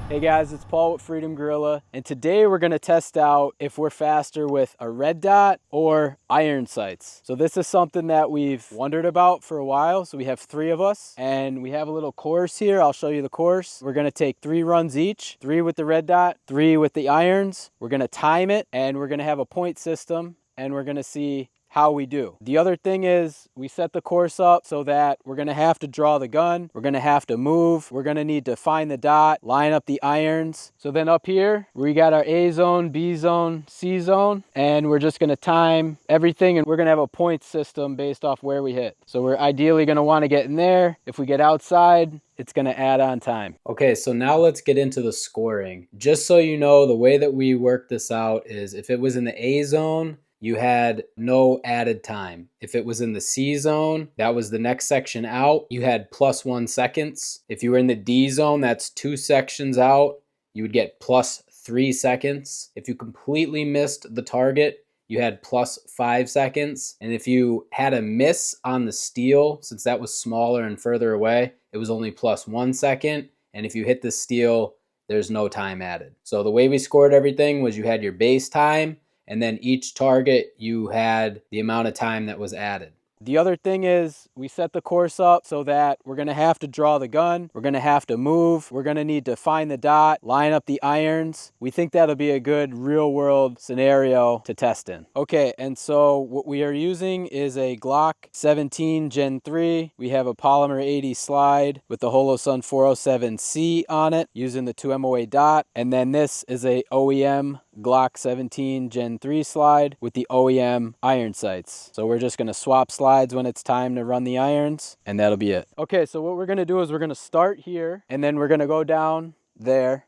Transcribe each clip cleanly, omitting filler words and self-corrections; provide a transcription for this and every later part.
Hey guys, it's Paul with Freedom Gorilla, and today we're going to test out if we're faster with a red dot or iron sights. So this is something that we've wondered about for a while. So we have 3 of us, and we have a little course here. I'll show you the course. We're going to take 3 runs each, 3 with the red dot, 3 with the irons. We're going to time it, and we're going to have a point system, and we're going to see how we do. The other thing is we set the course up so that we're going to have to draw the gun, we're going to have to move, we're going to need to find the dot, line up the irons. So then up here we got our A zone, B zone, C zone, and we're just going to time everything, and we're going to have a point system based off where we hit. So we're ideally going to want to get in there. If we get outside, it's going to add on time. Okay, so now let's get into the scoring. Just so you know, the way that we work this out is if it was in the A zone, you had no added time. If it was in the C zone, that was the next section out, you had +1 seconds. If you were in the D zone, that's 2 sections out, you would get +3 seconds. If you completely missed the target, you had +5 seconds. And if you had a miss on the steel, since that was smaller and further away, it was only +1 second. And if you hit the steel, there's no time added. So the way we scored everything was you had your base time, and then each target you had the amount of time that was added. The other thing is we set the course up so that we're going to have to draw the gun, we're going to have to move, we're going to need to find the dot, line up the irons. We think that'll be a good real world scenario to test in. Okay, and so what we are using is a Glock 17 Gen 3. We have a Polymer 80 slide with the Holosun 407C on it using the 2 MOA dot, and then this is a OEM Glock 17 Gen 3 slide with the OEM iron sights. So we're just going to swap slides when it's time to run the irons, and that'll be it. Okay, so what we're going to do is we're going to start here, and then we're going to go down there.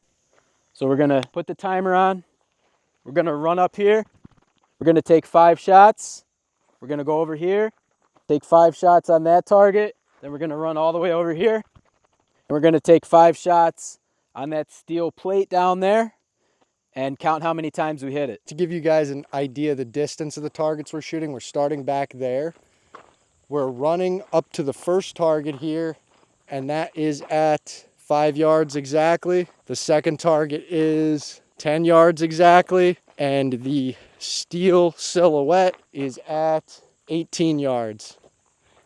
So we're going to put the timer on. We're going to run up here. We're going to take 5 shots. We're going to go over here, take 5 shots on that target. Then we're going to run all the way over here. And we're going to take 5 shots on that steel plate down there and count how many times we hit it. To give you guys an idea of the distance of the targets we're shooting, we're starting back there. We're running up to the first target here, and that is at 5 yards exactly. The second target is 10 yards exactly, and the steel silhouette is at 18 yards,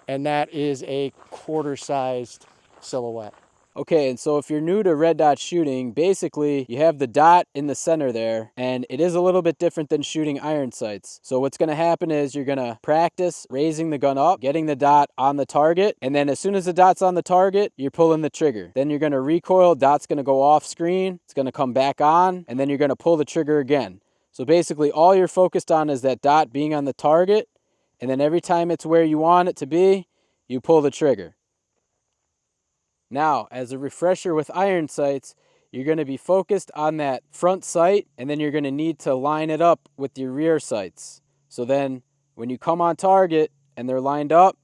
and that is a quarter-sized silhouette. Okay, and so if you're new to red dot shooting, basically you have the dot in the center there, and it is a little bit different than shooting iron sights. So what's going to happen is you're going to practice raising the gun up, getting the dot on the target, and then as soon as the dot's on the target, you're pulling the trigger. Then you're going to recoil, dot's going to go off screen, it's going to come back on, and then you're going to pull the trigger again. So basically all you're focused on is that dot being on the target, and then every time it's where you want it to be, you pull the trigger. Now, as a refresher with iron sights, you're going to be focused on that front sight, and then you're going to need to line it up with your rear sights. So then when you come on target and they're lined up,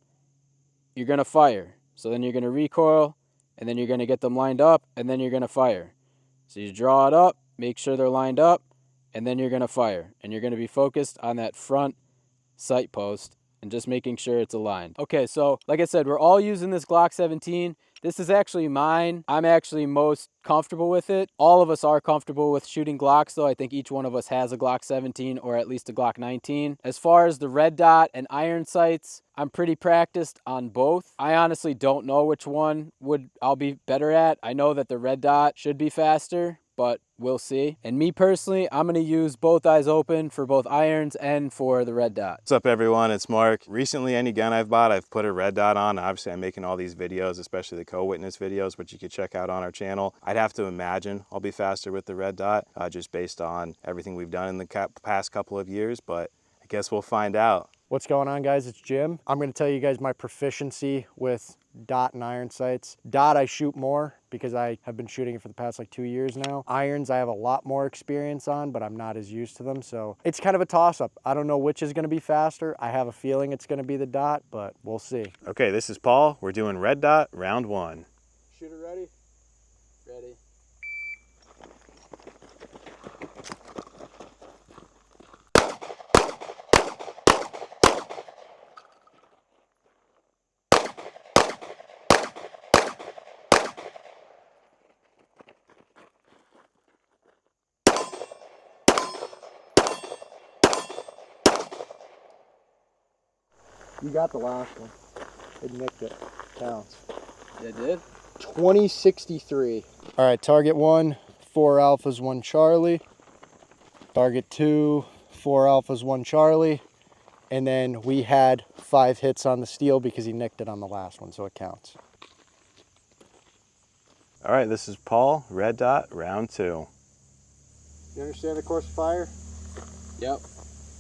you're going to fire. So then you're going to recoil, and then you're going to get them lined up, and then you're going to fire. So you draw it up, make sure they're lined up, and then you're going to fire. And you're going to be focused on that front sight post and just making sure it's aligned. Okay, so like I said, we're all using this Glock 17. This is actually mine. I'm actually most comfortable with it. All of us are comfortable with shooting Glocks though. I think each one of us has a Glock 17 or at least a Glock 19. As far as the red dot and iron sights, I'm pretty practiced on both. I honestly don't know which one I'll be better at. I know that the red dot should be faster, but we'll see. And me personally, I'm gonna use both eyes open for both irons and for the red dot. What's up everyone, it's Mark. Recently, any gun I've bought, I've put a red dot on. Obviously, I'm making all these videos, especially the co-witness videos, which you can check out on our channel. I'd have to imagine I'll be faster with the red dot, just based on everything we've done in the past couple of years, but I guess we'll find out. What's going on, guys? It's Jim. I'm going to tell you guys my proficiency with dot and iron sights. Dot I shoot more because I have been shooting it for the past like 2 years now. Irons I have a lot more experience on, but I'm not as used to them, so it's kind of a toss-up. I don't know which is going to be faster. I have a feeling it's going to be the dot, but we'll see. Okay, this is Paul. We're doing red dot round 1. Shooter ready? Ready. You got the last one. It nicked it. Counts. It did? 2063. All right, target 1, 4 alphas, 1 Charlie. Target 2, 4 alphas, 1 Charlie. And then we had 5 hits on the steel because he nicked it on the last one, so it counts. All right, this is Paul, red dot, round 2. You understand the course of fire? Yep.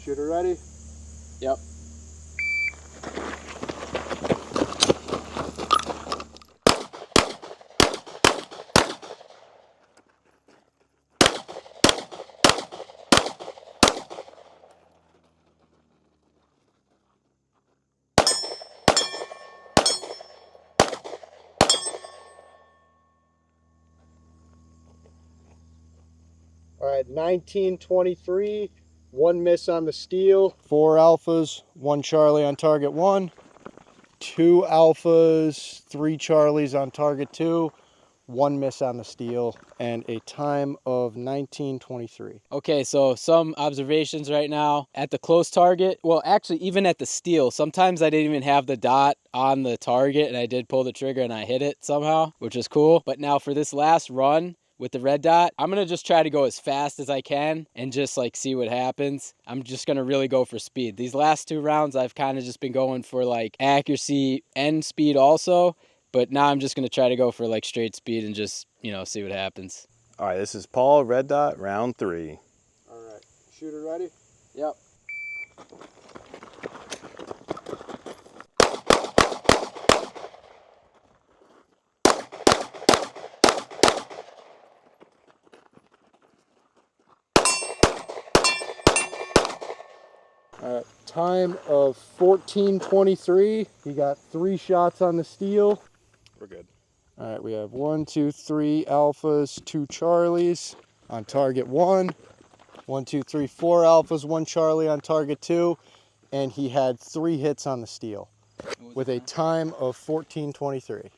Shooter ready? Yep. All right, 1923, 1 miss on the steel. 4 alphas, 1 Charlie on target 1. 2 alphas, 3 Charlies on target 2. 1 miss on the steel, and a time of 1923. Okay, so some observations right now. At the close target, well, actually, even at the steel, sometimes I didn't even have the dot on the target, and I did pull the trigger and I hit it somehow, which is cool. But now for this last run with the red dot, I'm gonna just try to go as fast as I can and just like see what happens. I'm just gonna really go for speed. These last 2 rounds, I've kind of just been going for like accuracy and speed also. But now I'm just going to try to go for like straight speed and just, you know, see what happens. All right, this is Paul, red dot, round 3. All right, shooter ready? Yep. All right, time of 14:23. He got 3 shots on the steel. We're good. All right, we have 1, 2, 3 alphas, 2 Charlies on target 1. 1, 2, 3, 4 alphas, 1 Charlie on target 2. And he had 3 hits on the steel with a time of 14:23.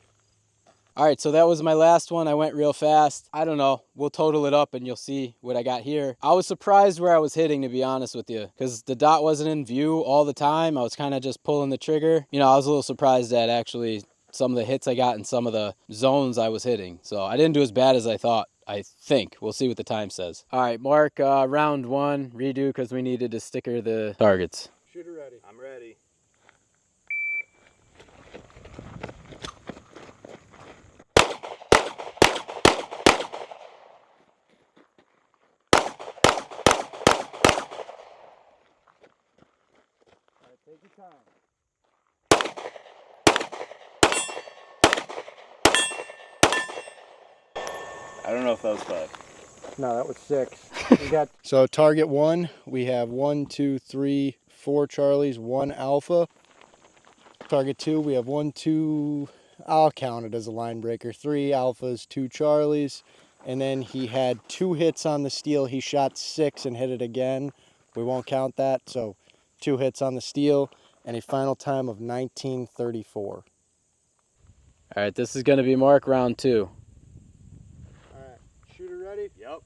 All right, so that was my last one. I went real fast. I don't know. We'll total it up and you'll see what I got here. I was surprised where I was hitting, to be honest with you, because the dot wasn't in view all the time. I was kind of just pulling the trigger. You know, I was a little surprised at actually some of the hits I got in some of the zones I was hitting. So I didn't do as bad as I thought, I think. We'll see what the time says. All right, Mark, round 1, redo because we needed to sticker the targets. Shooter ready. I'm ready. All right, take your time. I don't know if that was 5. No, that was 6. We got so target 1, we have 1, 2, 3, 4 Charlies, 1 alpha. Target 2, we have 1, 2, I'll count it as a line breaker, 3 alphas, 2 Charlies. And then he had 2 hits on the steel. He shot 6 and hit it again. We won't count that. So 2 hits on the steel and a final time of 1934. All right, this is going to be Mark, round 2. All right, shooter ready? Yep.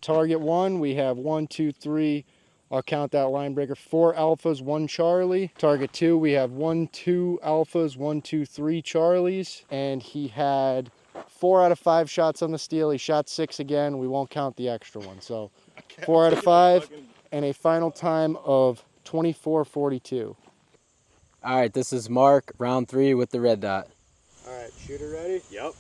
Target 1, we have 1, 2, 3, I'll count that line breaker, 4 alphas, 1 Charlie. Target 2, we have 1, 2 alphas, 1, 2, 3 Charlies. And he had 4 out of 5 shots on the steel. He shot 6 again. We won't count the extra one. So 4 out of 5 and a final time of 24:42. All right, this is Mark, round 3 with the red dot. All right, shooter ready? Yep.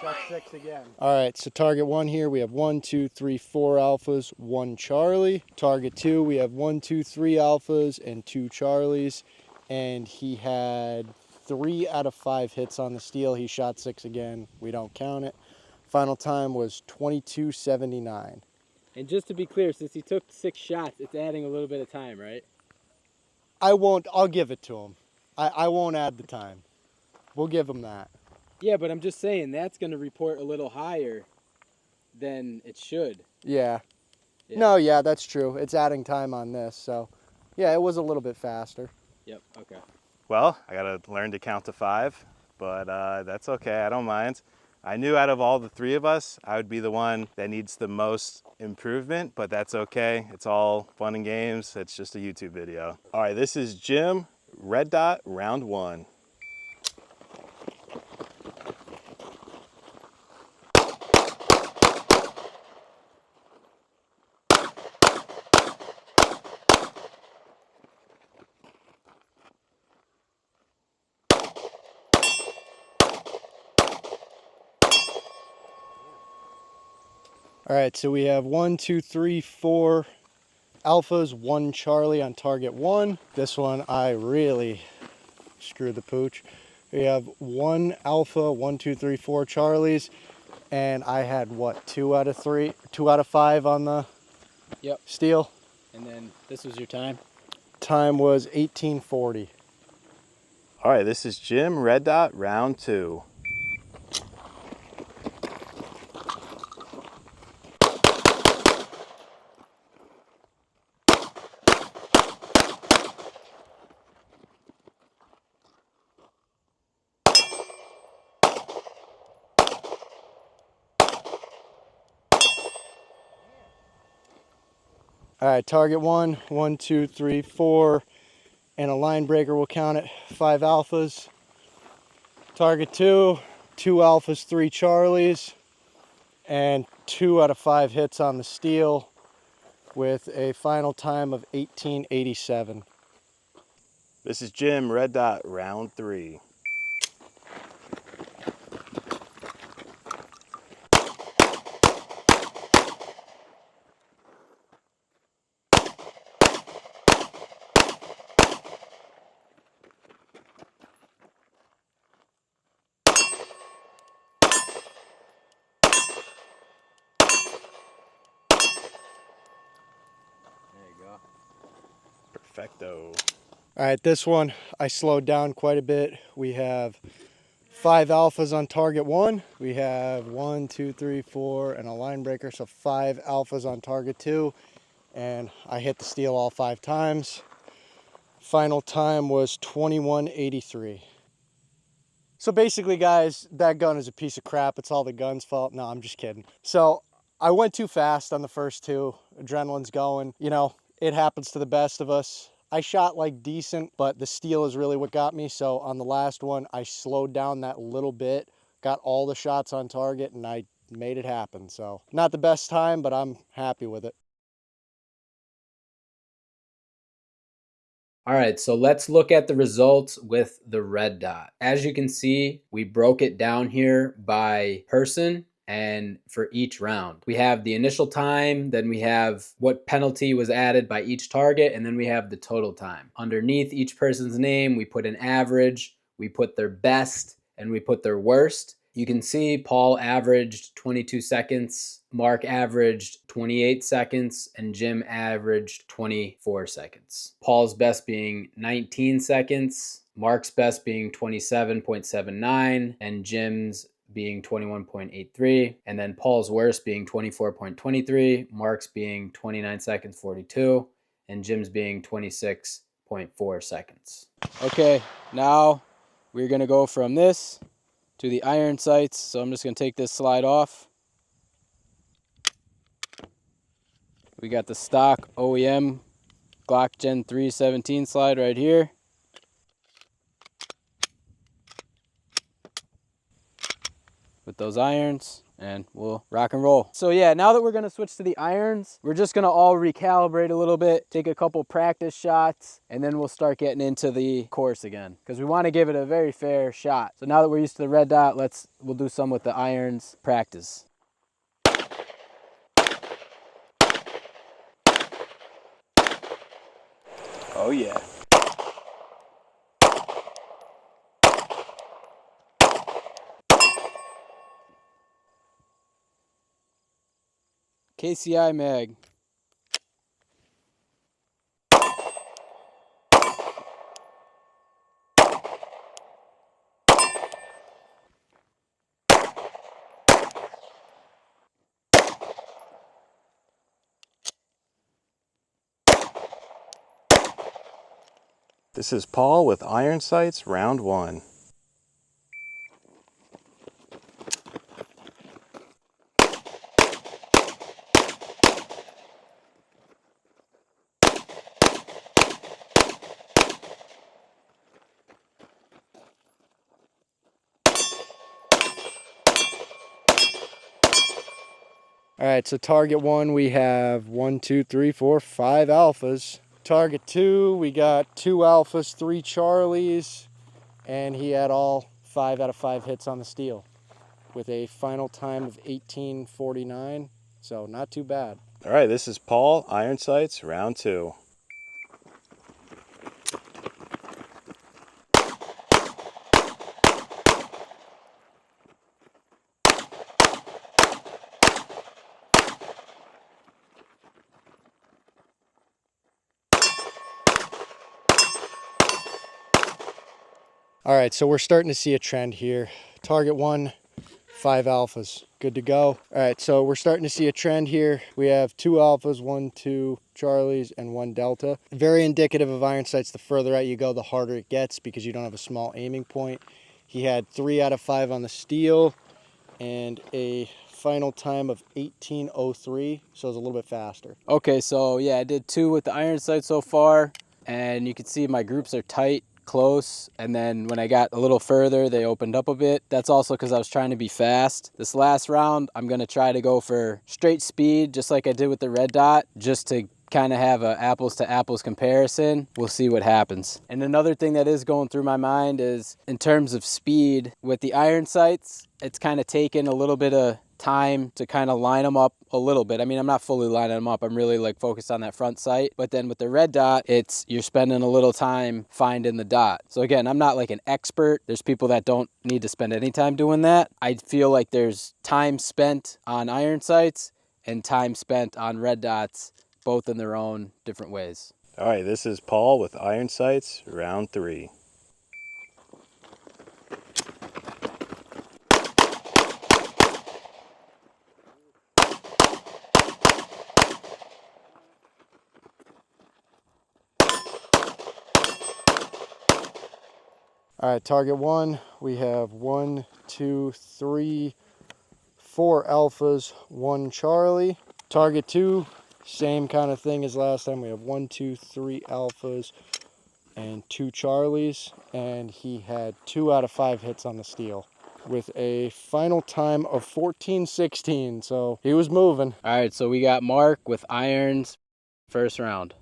Shot 6 again. All right, so target 1 here, we have 1, 2, 3, 4 alphas, 1 Charlie. Target 2, we have 1, 2, 3 alphas and 2 Charlies. And he had 3 out of 5 hits on the steel. He shot 6 again. We don't count it. Final time was 22:79. And just to be clear, since he took 6 shots, it's adding a little bit of time, right? I'll give it to him. I won't add the time. We'll give him that. Yeah, but I'm just saying that's going to report a little higher than it should. Yeah. Yeah. No, yeah, that's true. It's adding time on this, so yeah, it was a little bit faster. Yep, okay. Well, I gotta learn to count to 5, but that's okay, I don't mind. I knew out of all the 3 of us, I would be the one that needs the most improvement, but that's okay. It's all fun and games. It's just a YouTube video. All right, this is Jim, Red Dot, round 1. All right, so we have 1, 2, 3, 4 alphas, 1 Charlie on target 1. This one I really screwed the pooch. We have 1 alpha, 1, 2, 3, 4 Charlies, and I had what, 2 out of 5 on the Yep. steel. And then this was your time? Time was 18:40. All right, this is Jim, Red Dot, round 2. All right, target 1, 1, 2, 3, 4, and a line breaker will count it, 5 alphas. Target 2, 2 alphas, 3 Charlies, and 2 out of 5 hits on the steel with a final time of 18:87. This is Jim, Red Dot, round 3. There you go. Perfecto. All right, this one I slowed down quite a bit. We have 5 alphas on target 1. We have 1, 2, 3, 4, and a line breaker, so 5 alphas on target 2. And I hit the steel all 5 times. Final time was 21:83. So basically, guys, that gun is a piece of crap. It's all the gun's fault. No, I'm just kidding. So I went too fast on the first 2. Adrenaline's going. You know, it happens to the best of us. I shot like decent, but the steel is really what got me. So on the last one, I slowed down that little bit, got all the shots on target, and I made it happen. So not the best time, but I'm happy with it. All right, so let's look at the results with the red dot. As you can see, we broke it down here by person and for each round. We have the initial time, then we have what penalty was added by each target, and then we have the total time. Underneath each person's name, we put an average, we put their best, and we put their worst. You can see Paul averaged 22 seconds, Mark averaged 28 seconds, and Jim averaged 24 seconds. Paul's best being 19 seconds, Mark's best being 27.79, and Jim's being 21.83, and then Paul's worst being 24.23, Mark's being 29 seconds 42, and Jim's being 26.4 seconds. Okay, now we're gonna go from this to the iron sights. So I'm just gonna take this slide off. We got the stock OEM Glock Gen 3 17 slide right here. With those irons. and we'll rock and roll. So yeah, now that we're gonna switch to the irons, we're just gonna all recalibrate a little bit, take a couple practice shots, and then we'll start getting into the course again, because we wanna give it a very fair shot. So now that we're used to the red dot, we'll do some with the irons practice. Oh yeah. KCI mag. This is Paul with Iron Sights, round 1. All right, so target 1, we have 1, 2, 3, 4, 5 alphas. Target 2, we got 2 alphas, 3 Charlies, and he had all 5 out of 5 hits on the steel with a final time of 18:49, so not too bad. All right, this is Paul, Iron Sights, round 2. All right, so we're starting to see a trend here. Target 1, 5 alphas, good to go. All right, so we're starting to see a trend here. We have 2 alphas, 1, 2 Charlies, and 1 Delta. Very indicative of Iron Sights. The further out you go, the harder it gets because you don't have a small aiming point. He had 3 out of 5 on the steel and a final time of 18:03, so it's a little bit faster. Okay, so yeah, I did 2 with the iron sight so far, and you can see my groups are tight, close, and then when I got a little further, they opened up a bit. That's also because I was trying to be fast. This last round, I'm gonna try to go for straight speed, just like I did with the red dot, just to kind of have a apples to apples comparison. We'll see what happens. And another thing that is going through my mind is in terms of speed with the iron sights, it's kind of taken a little bit of time to kind of line them up a little bit. I mean, I'm not fully lining them up. I'm really like focused on that front sight. But then with the red dot, you're spending a little time finding the dot. So again, I'm not like an expert. There's people that don't need to spend any time doing that. I feel like there's time spent on iron sights and time spent on red dots, both in their own different ways. All right, this is Paul with Iron Sights, round 3. All right, target 1, we have 1, 2, 3, 4 alphas, 1 Charlie. Target 2, same kind of thing as last time. We have 1, 2, 3 alphas and 2 Charlies, and he had 2 out of 5 hits on the steel with a final time of 14:16. So he was moving. All right, so we got Mark with irons, first round.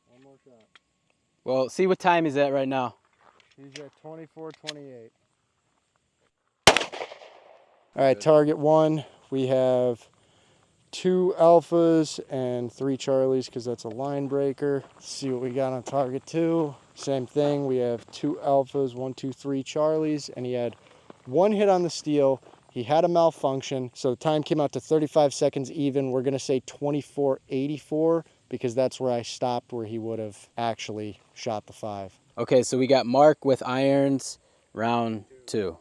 One more shot. Well, see what time he's at right now. He's at 24:28. All right, target 1, we have 2 alphas and 3 Charlies because that's a line breaker. Let's see what we got on target 2. Same thing, we have 2 alphas, 1, 2, 3 Charlies, and he had 1 hit on the steel. He had a malfunction, so time came out to 35 seconds even. We're gonna say 24:84 because that's where I stopped, where he would have actually shot the 5. Okay, so we got Mark with irons, round 2.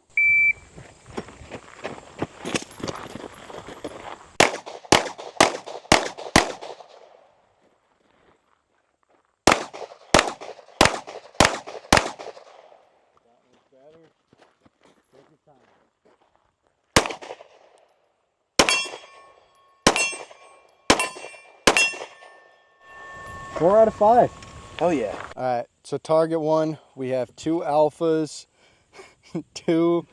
4 out of 5. Hell yeah. All right, so target 1, we have 2 alphas, 2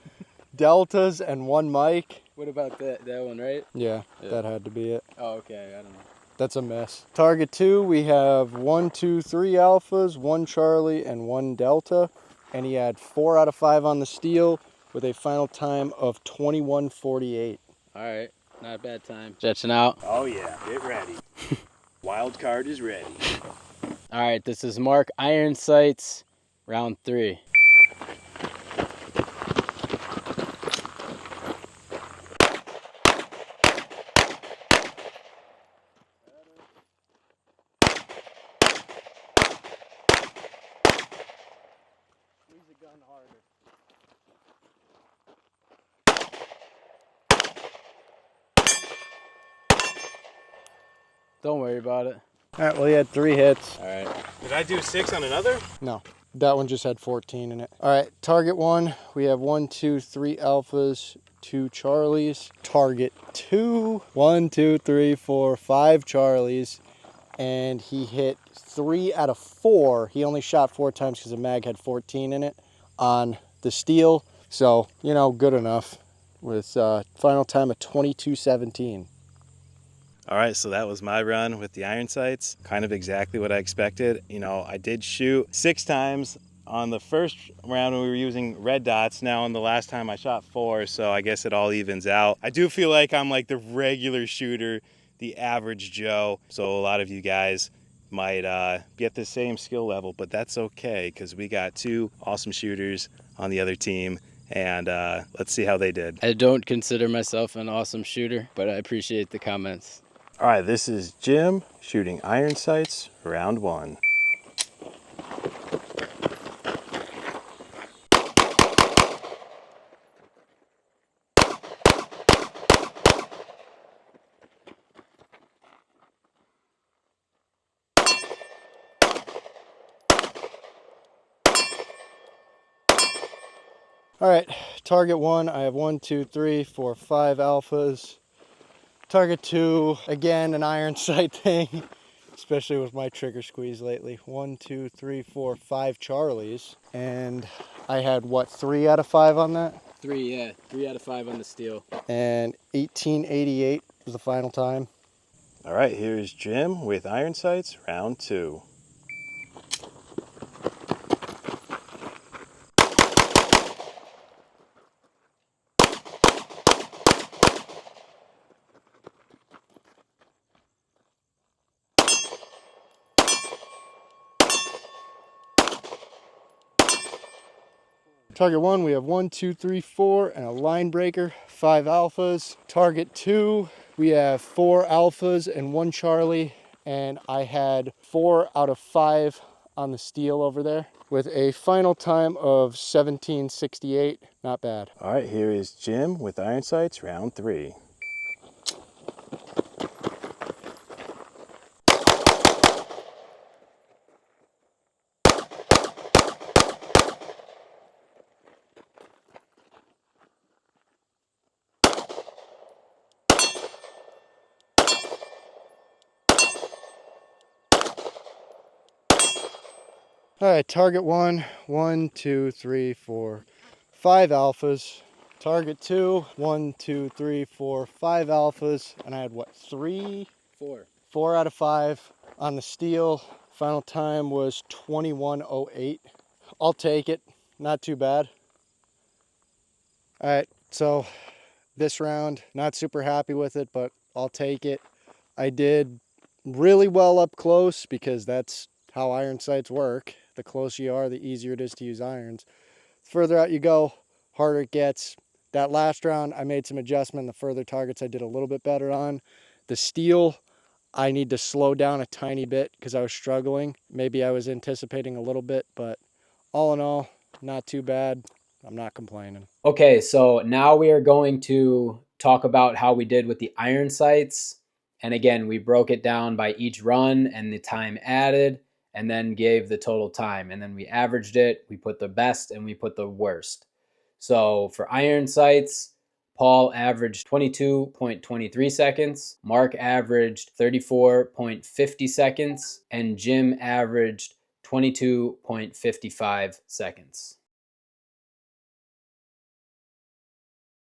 deltas, and 1 mic. What about that one, right? Yeah, that had to be it. Oh, okay. I don't know. That's a mess. Target 2, we have 1, 2, 3 alphas, 1 Charlie, and 1 delta. And he had 4 out of 5 on the steel with a final time of 21:48. All right. Not a bad time. Stretching out. Oh yeah, get ready. Wild card is ready. All right. This is Mark Iron Sights, round 3. Squeeze the gun harder. Don't worry about it. All right, well, he had 3 hits. All right. Did I do 6 on another? No, that one just had 14 in it. All right, target 1, we have 1, 2, 3 alphas, 2 Charlies. Target 2, 1, 2, 3, 4, 5 Charlies. And he hit 3 out of 4. He only shot 4 times because the mag had 14 in it on the steel. So, you know, good enough with final time of 22:17. All right, so that was my run with the iron sights. Kind of exactly what I expected. You know, I did shoot 6 times on the first round when we were using red dots. Now on the last time I shot 4, so I guess it all evens out. I do feel like I'm like the regular shooter, the average Joe. So a lot of you guys might be at the same skill level, but that's okay because we got 2 awesome shooters on the other team. And let's see how they did. I don't consider myself an awesome shooter, but I appreciate the comments. All right, this is Jim shooting iron sights, round 1. All right, target 1, I have 1, 2, 3, 4, 5 alphas. Target 2, again, an iron sight thing, especially with my trigger squeeze lately. 1, 2, 3, 4, 5 Charlies. And I had, what, 3 out of 5 on that? 3, yeah. 3 out of 5 on the steel. And 18:88 was the final time. All right, here's Jim with iron sights, round 2. Target 1, we have 1, 2, 3, 4, and a line breaker, 5 alphas. Target 2, we have 4 alphas and 1 Charlie, and I had 4 out of 5 on the steel over there with a final time of 17:68. Not bad. All right, here is Jim with iron sights, round 3. All right, target 1, 1, 2, 3, 4, 5 alphas. Target 2, 1, 2, 3, 4, 5 alphas, and I had what, 3? 4. 4 out of 5 on the steel. Final time was 21:08. I'll take it. Not too bad. All right, so this round, not super happy with it, but I'll take it. I did really well up close because that's how iron sights work. The closer you are, the easier it is to use irons. The further out you go, harder it gets. That last round, I made some adjustment. The further targets I did a little bit better on. The steel, I need to slow down a tiny bit because I was struggling. Maybe I was anticipating a little bit, but all in all, not too bad. I'm not complaining. Okay, so now we are going to talk about how we did with the iron sights. And again, we broke it down by each run and the time added, and then gave the total time. And then we averaged it, we put the best and we put the worst. So for iron sights, Paul averaged 22.23 seconds, Mark averaged 34.50 seconds, and Jim averaged 22.55 seconds.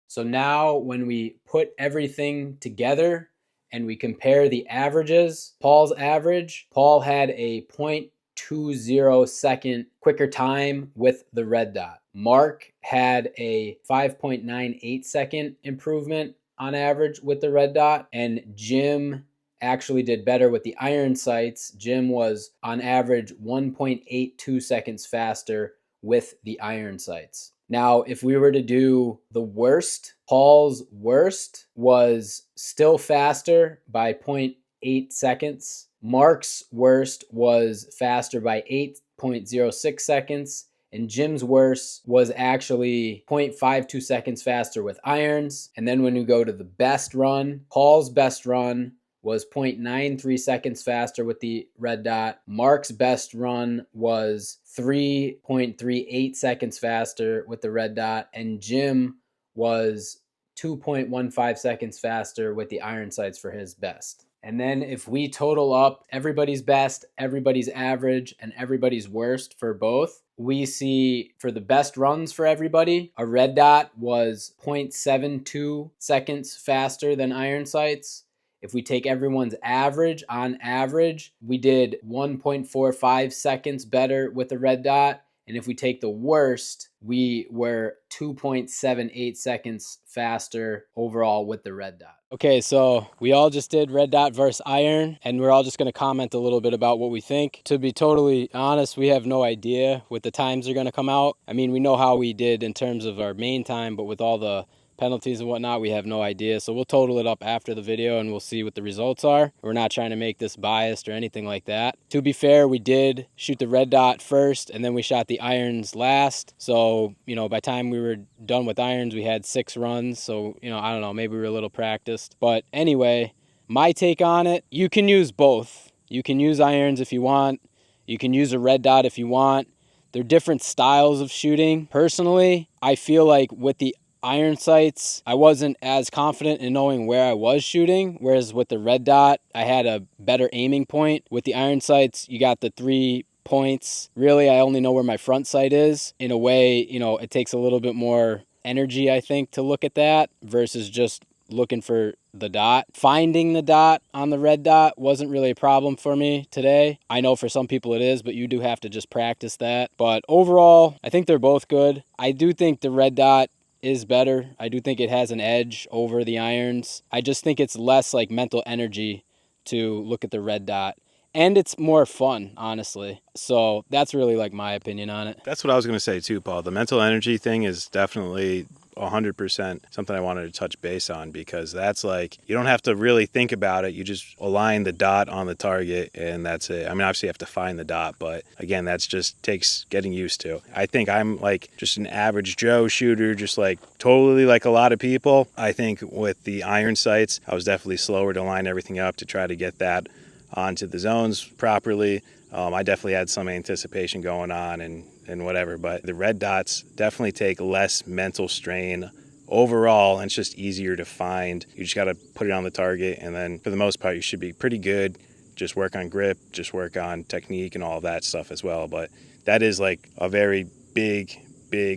So now when we put everything together and we compare the averages, Paul's average, Paul had a 0.20 second quicker time with the red dot. Mark had a 5.98 second improvement on average with the red dot, and Jim actually did better with the iron sights. Jim was on average 1.82 seconds faster with the iron sights. Now, if we were to do the worst, Paul's worst was still faster by 0.8 seconds. Mark's worst was faster by 8.06 seconds. And Jim's worst was actually 0.52 seconds faster with irons. And then when we go to the best run, Paul's best run was 0.93 seconds faster with the red dot. Mark's best run was 3.38 seconds faster with the red dot. And Jim was 2.15 seconds faster with the iron sights for his best. And then if we total up everybody's best, everybody's average, and everybody's worst for both, we see for the best runs for everybody, a red dot was 0.72 seconds faster than iron sights. If we take everyone's average, on average, we did 1.45 seconds better with the red dot. And if we take the worst, we were 2.78 seconds faster overall with the red dot. Okay, so we all just did red dot versus iron, and we're all just going to comment a little bit about what we think. To be totally honest, we have no idea what the times are going to come out. I mean, we know how we did in terms of our main time, but with all the penalties and whatnot, we have no idea. So we'll total it up after the video and we'll see what the results are. We're not trying to make this biased or anything like that. To be fair, we did shoot the red dot first and then we shot the irons last. So, you know, by the time we were done with irons, we had 6 runs. So, you know, I don't know, maybe we were a little practiced. But anyway, my take on it, you can use both. You can use irons if you want. You can use a red dot if you want. They're different styles of shooting. Personally, I feel like with the iron sights, I wasn't as confident in knowing where I was shooting, whereas with the red dot, I had a better aiming point. With the iron sights, you got the 3 points. Really, I only know where my front sight is. In a way, you know, it takes a little bit more energy, I think, to look at that versus just looking for the dot. Finding the dot on the red dot wasn't really a problem for me today. I know for some people it is, but you do have to just practice that. But overall, I think they're both good. I do think the red dot is better. I do think it has an edge over the irons. I just think it's less like mental energy to look at the red dot. And it's more fun, honestly. So that's really like my opinion on it. That's what I was going to say too, Paul. The mental energy thing is definitely 100% something I wanted to touch base on, because that's like, you don't have to really think about it. You just align the dot on the target and that's it. I mean, obviously you have to find the dot, but again, that's just takes getting used to. I think I'm like just an average Joe shooter, just like totally like a lot of people. I think with the iron sights, I was definitely slower to line everything up to try to get that onto the zones properly. I definitely had some anticipation going on and whatever, but the red dots definitely take less mental strain overall, and it's just easier to find. You just got to put it on the target, and then for the most part, you should be pretty good. Just work on grip, just work on technique and all of that stuff as well. But that is like a very big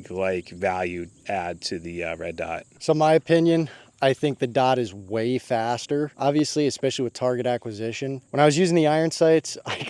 like value add to the red dot. So my opinion, I think the dot is way faster, obviously, especially with target acquisition. When I was using the iron sights, I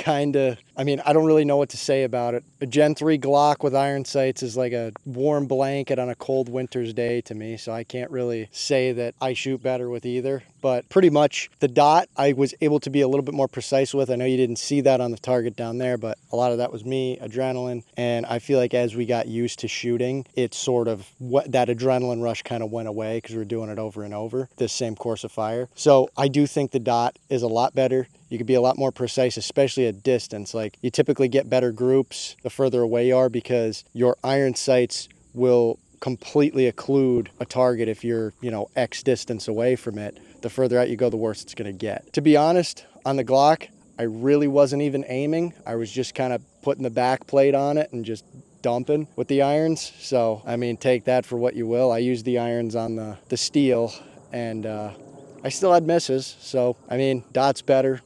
don't really know what to say about it. A Gen 3 Glock with iron sights is like a warm blanket on a cold winter's day to me, so I can't really say that I shoot better with either. But pretty much the dot I was able to be a little bit more precise with. I know you didn't see that on the target down there, but a lot of that was me, adrenaline. And I feel like as we got used to shooting, it sort of, that adrenaline rush kind of went away because we were doing it over and over, this same course of fire. So I do think the dot is a lot better. You could be a lot more precise, especially at distance. Like, you typically get better groups the further away you are, because your iron sights will completely occlude a target if you're, X distance away from it. The further out you go, the worse it's going to get. To be honest, on the Glock, I really wasn't even aiming. I was just kind of putting the back plate on it and just dumping with the irons. So, I mean, take that for what you will. I used the irons on the steel, and I still had misses. So, I mean, dot's better.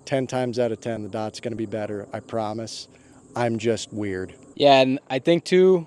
10 times out of 10, the dot's going to be better. I promise. I'm just weird. Yeah, and I think too,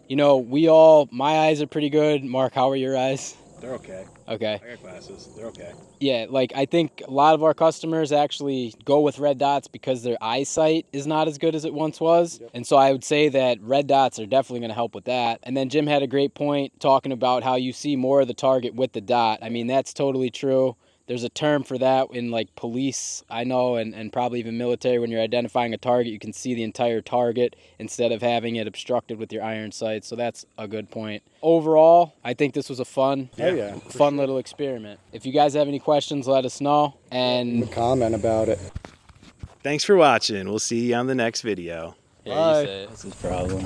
my eyes are pretty good. Mark, how are your eyes? They're okay. Okay. I got glasses. They're okay. Yeah, like I think a lot of our customers actually go with red dots because their eyesight is not as good as it once was. Yep. And so I would say that red dots are definitely going to help with that. And then Jim had a great point talking about how you see more of the target with the dot. I mean, that's totally true. There's a term for that in like police, I know, and probably even military. When you're identifying a target, you can see the entire target instead of having it obstructed with your iron sights. So that's a good point. Overall, I think this was a fun little experiment. If you guys have any questions, let us know. And Comment about it. Thanks for watching. We'll see you on the next video. Bye. This is problem.